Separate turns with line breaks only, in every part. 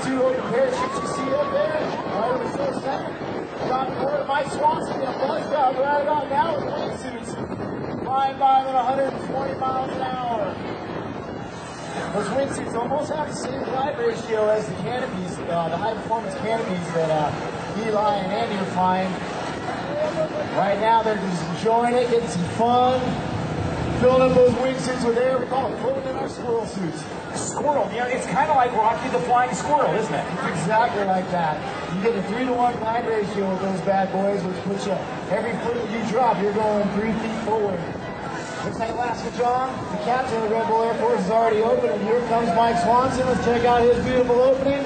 two open parachutes you see up there, right over the center. John Ford, Mike Swanson, a buzz job right about now with wingsuits, flying by at 120 miles an hour. Those wingsuits almost have the same glide ratio as the canopies, the high-performance canopies that Eli and Andy are flying. Right now, they're just enjoying it, getting some fun, filling up those wingsuits with air. We call it floating in our squirrel suits.
Squirrel, yeah, it's kind of like Rocky the Flying Squirrel, isn't it?
It's exactly like that. You get a 3-to-1 glide ratio with those bad boys, which puts you, every foot that you drop, you're going 3 feet forward. Looks like Alaska John, the captain of the Red Bull Air Force, is already open, and here comes Mike Swanson. Let's check out his beautiful opening.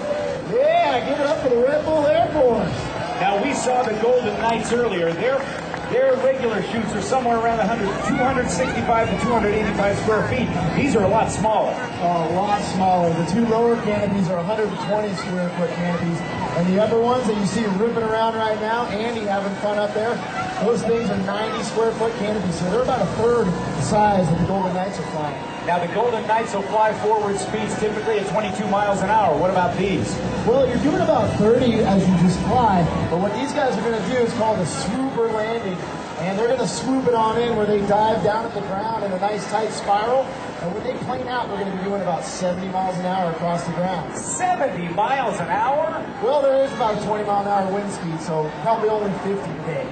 Yeah, give it up for the Red Bull Air Force.
Now, we saw the Golden Knights earlier. Their regular chutes are somewhere around 265 to 285 square feet. These are a lot smaller.
A lot smaller. The two lower canopies are 120 square foot canopies. And the upper ones that you see ripping around right now, Andy having fun up there, those things are 90 square foot canopies. So they're about a third the size that the Golden Knights are flying.
Now, the Golden Knights will fly forward speeds typically at 22 miles an hour. What about these?
Well, you're doing about 30 as you just fly, but what these guys are going to do is called a swooper landing, and they're going to swoop it on in where they dive down at the ground in a nice tight spiral, and when they plane out, we're going to be doing about 70 miles an hour across the ground.
70 miles an hour?
Well, there is about a 20-mile-an-hour wind speed, so probably only 50 today.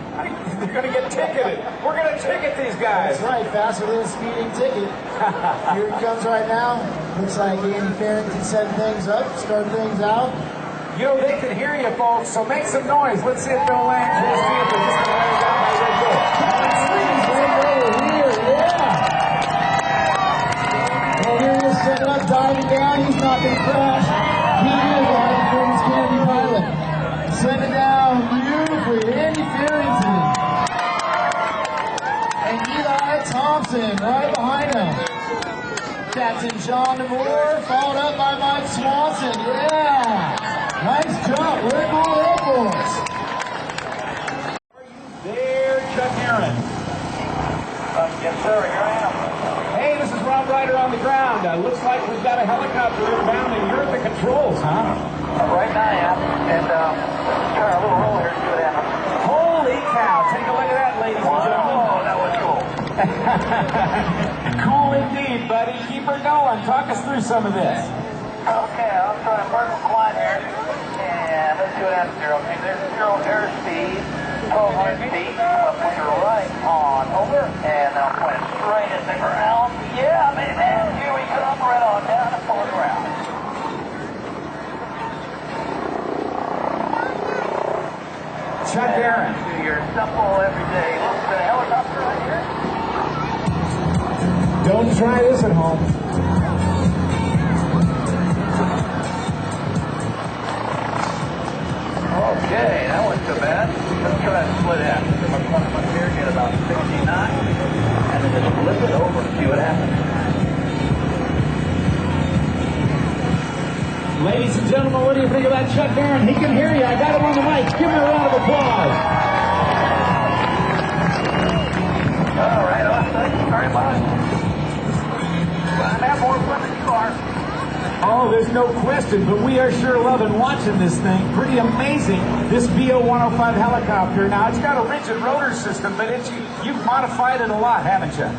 They're going to get ticketed. We're going to ticket these guys.
That's right, faster than a speeding ticket. Here it comes right now. Looks like Andy Farrington setting things up, starting things out.
You know, they can hear you, folks, so make some noise. Let's see if they'll land. We'll see if they're just going to land down by Red Bull.
Here, yeah. Well, here he is setting up, diving down. He's not going to crash. He is a high-performance canopy pilot. Setting down beautifully, Andy Farrington. And Eli Thompson right behind him. Captain John DeMoore, followed up by Mike Swanson. Yeah! Nice jump, Red Bull Air Force.
There, Chuck Aaron.
Yes, sir, here I am.
Hey, this is Rob Ryder on the ground. Looks like we've got a helicopter inbound, and you're at the controls, huh?
Right now, I am. And let's try a little roll here and see what happens.
Holy cow. Take a look at that, ladies and gentlemen.
Oh, that was cool.
Cool indeed, buddy. Keep her going. Talk us through some of this.
Okay, I'll try a vertical climb here. And let's see what happens here. Okay, there's 0 airspeed, 1,200 feet. I'll put your right on over, and I'll point it straight at the ground. Yeah, baby. Here we come, right on down and pull it around.
Chuck Aaron.
Do your simple everyday look at a helicopter right here.
Don't try this at home.
Okay, that wasn't too bad. Let's try to split half. Give my corner up here, get about 69, and then just flip it over and see what happens.
Ladies and gentlemen, what do you think about Chuck Aaron? He can hear you. I got him on the mic. Give him a round of applause.
All right, thank you very much. I'm have more fun than you are.
Oh, there's no question, but we are sure loving watching this thing. Pretty amazing, this BO105 helicopter. Now, it's got a rigid rotor system, but you've modified it a lot, haven't you?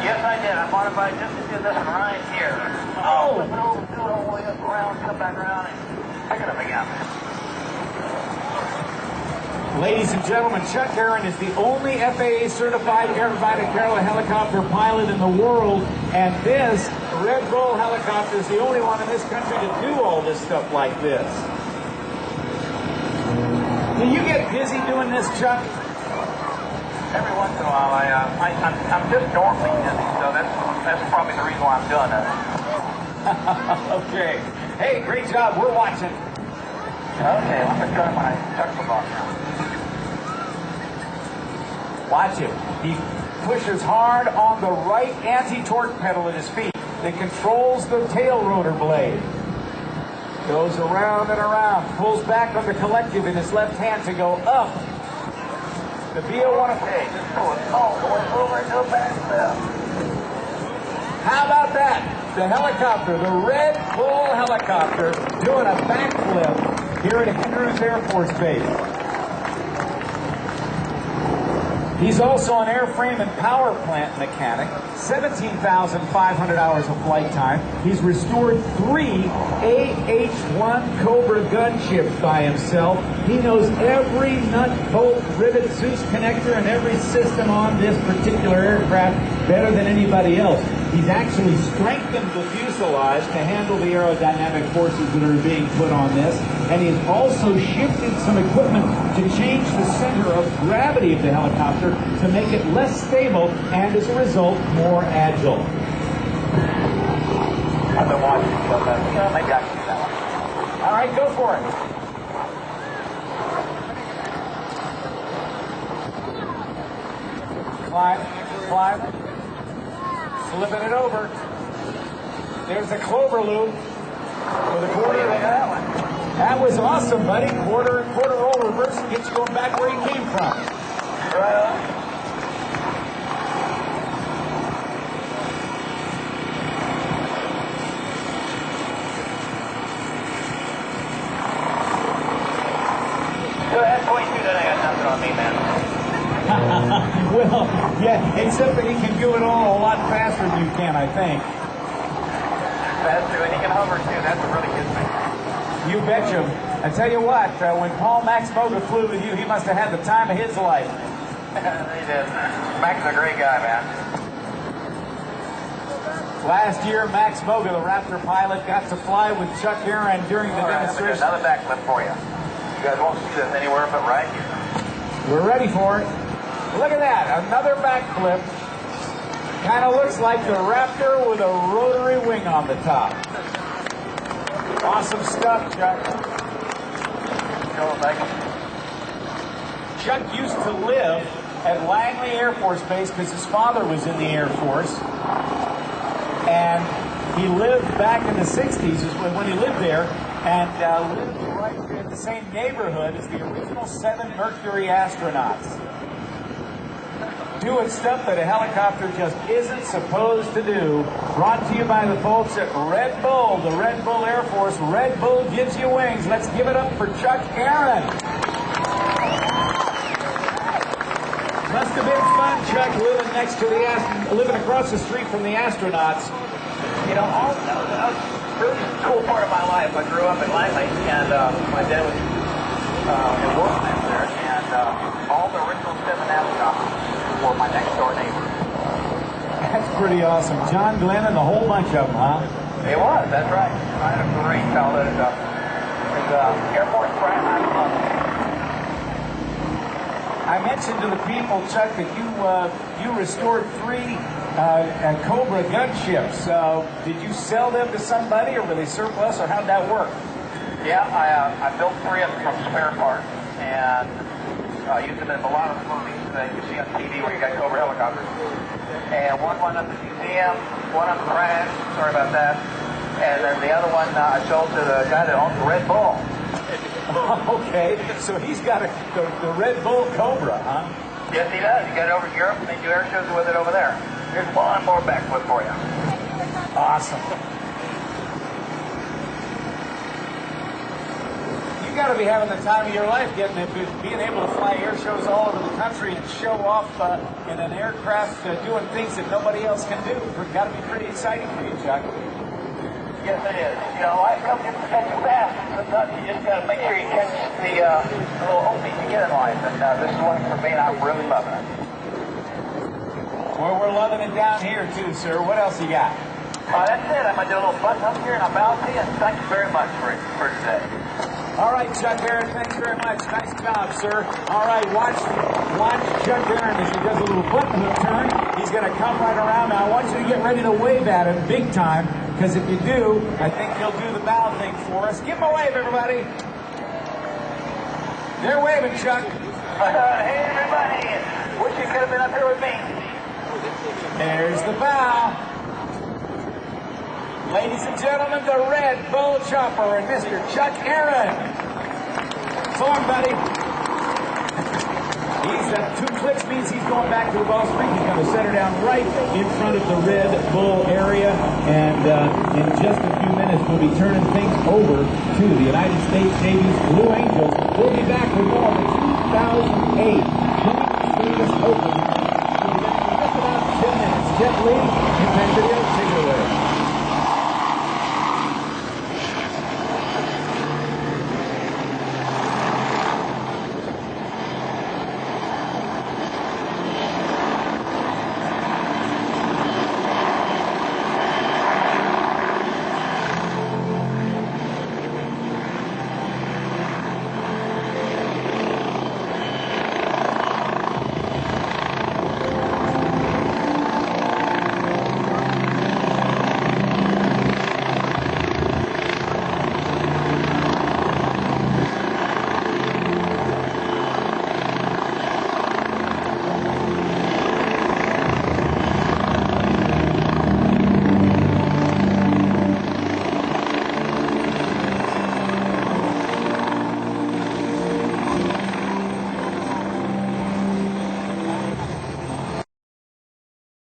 Yes, I did. I modified just to do this one right here.
Oh!
Flip it over, do it all the way up around, come back around, and pick it up again.
Ladies and gentlemen, Chuck Aaron is the only FAA-certified aerobatic helicopter pilot in the world, and this Red Bull helicopter is the only one in this country to do all this stuff like this. Do you get busy doing this, Chuck?
Every once in a while, I'm just normally busy, so that's probably the reason why I'm doing it.
Okay. Hey, great job. We're watching.
Okay, let me try my tucker box now.
Watch him. He pushes hard on the right anti-torque pedal at his feet that controls the tail rotor blade. Goes around and around. Pulls back on the collective in his left hand to go up. The BO105.
Okay, just pull it all the way over and go back left.
How about that? the helicopter, the Red Bull helicopter, doing a backflip here at Andrews Air Force Base. He's also an airframe and power plant mechanic, 17,500 hours of flight time. He's restored 3 AH-1 Cobra gunships by himself. He knows every nut, bolt, rivet, Zeus connector, and every system on this particular aircraft better than anybody else. He's actually strengthened the fuselage to handle the aerodynamic forces that are being put on this, and he's also shifted some equipment to change the center of gravity of the helicopter to make it less stable and, as a result, more agile.
I've been watching, so maybe I can do that one.
All right, go for it. Climb. Slipping it over. There's the clover loop for the quarter. That was awesome, buddy. Quarter roll reverse and gets you going back where you came from.
Right on. Go ahead, 22, then I got nothing on me, man.
Well, yeah, except that he can do it all a lot faster than you can, I think.
Faster, and he can hover too. That's what really gets me.
You betcha. I tell you what, when Paul Max Moga flew with you, he must have had the time of his life.
He did. Max is a great guy, man.
Last year, Max Moga, the Raptor pilot, got to fly with Chuck Aaron during the demonstration.
Another backflip for you. You guys won't see this anywhere but right here.
We're ready for it. Look at that, another backflip. Kind of looks like the Raptor with a rotary wing on the top. Awesome stuff, Chuck. Chuck used to live at Langley Air Force Base because his father was in the Air Force. And he lived back in the 60s is when he lived there, and lived right in the same neighborhood as the original 7 Mercury astronauts. Doing stuff that a helicopter just isn't supposed to do. Brought to you by the folks at Red Bull, the Red Bull Air Force. Red Bull gives you wings. Let's give it up for Chuck Aaron. Must have been fun, Chuck, living across the street from the astronauts.
You know, that was a really cool part of my life. I grew up in Langley, and my dad was in Workman there, and all the original 7 astronauts were my next door neighbor.
That's pretty awesome. John Glenn and the whole bunch of them, huh?
It was, that's right. I had a great childhood as Air Force friend. I love it.
I mentioned to the people, Chuck, that you restored 3 Cobra gunships. Did you sell them to somebody, or were they surplus, or how'd that work?
Yeah, I built 3 of them from spare parts, and used them in a lot of the movies that you see on TV where you got Cobra helicopters. And one went up to the museum, one on the ranch, sorry about that. And then the other one I sold to the guy that owns the Red Bull.
Okay, so he's got the Red Bull Cobra, huh?
Yes, he does. He got it over to Europe, and they do air shows with it over there. Here's one more backflip for you.
Awesome. You got to be having the time of your life being able to fly air shows all over the country and show off in an aircraft doing things that nobody else can do. It's got to be pretty exciting for you, Chuck.
Yes, it is. You know, life comes in such fast. Sometimes you just got to make sure you catch the little opening you get in life. And this is one for me, and I'm really loving it.
Well, we're loving it down here, too, sir. What else you got?
That's it. I'm going to do a little button up here, and I'm out to you. And thank you very much for today.
All right, Chuck Aaron, thanks very much. Nice job, sir. All right, watch Chuck Aaron as he does a little button hook turn. He's going to come right around. Now, I want you to get ready to wave at him big time, because if you do, I think he'll do the bow thing for us. Give him a wave, everybody. They're waving, Chuck.
Hey, everybody. Wish you could have been up here with me.
There's the bow. Ladies and gentlemen, the Red Bull Chopper and Mr. Chuck Aaron. So long, buddy. Two clicks means he's going back to the ball streak. He's going to set her down right in front of the Red Bull area. And in just a few minutes, we'll be turning things over to the United States Navy's Blue Angels. We'll be back with